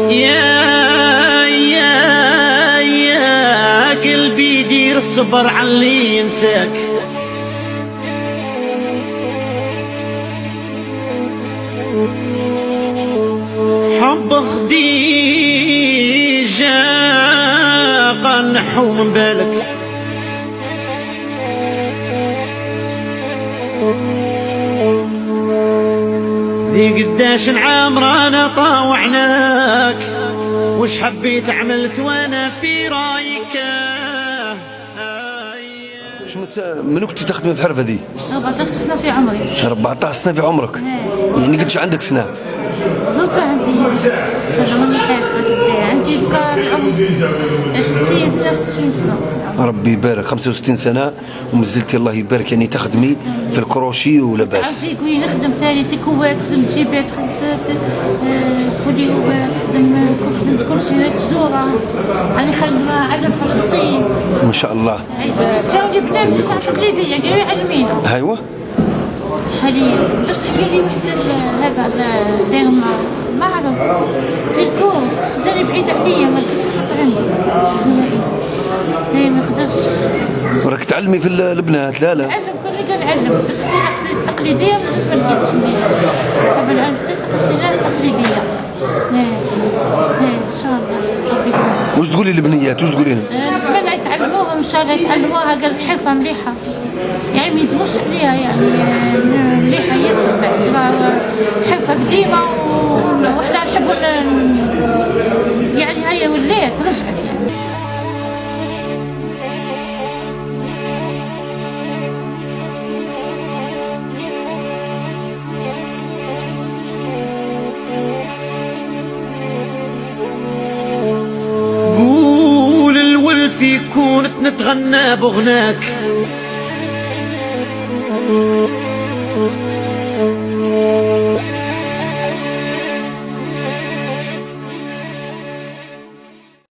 يا قلبي دير الصبر علي ينساك، حب خديجة قنحو من بالك، ذي قداش نعام رانا طاوعناك، وش حبيت عملت وانا في رايك. من وقت تخدمي في الحرفه ذي؟ 14 سنه في عمري. 14 سنه في عمرك؟ يعني قديش عندك سنه؟ دوكا عندي عندي دوكا العمر 63 سنه. ربي يبارك، 65 سنه ومازلتي الله يبارك يعني تخدمي في الكروشي ولاباس. عرفتي قولي نخدم ثاني تيكوات، خدمت جيبات، خدمت كوليوات، خدمت كلشي صدوره، راني خدمه علم فلسطين ما شاء الله. جاوني بناتي ساعه تقليديه قالوا يعلمينا. ايوا حاليا بس حكى لي واحد هذا داير ما عرف في الكورس، جاني بعيد عليا ما كنتش حاطه عندي نهائي، ما نقدرش. وراك تعلمي في البنات؟ لا لا نعلم كل قال نعلم، بس السيره التقليديه ما تفلقيش مليح. قبل نعلم السيره التقليديه. ان شاء الله ربي يسهل. واش تقولي للبنيات؟ واش تقولي لهم؟ نتمنى يتعلموها ان شاء الله، يتعلموها، قال الحرفه مليحه يعني ما يدموش عليها، يعني مليحه ياسر، حرفه قديمه وحنا نحبوا يعني هي ولات رجعت يعني. قول الولف يكون نتغنى بغناك،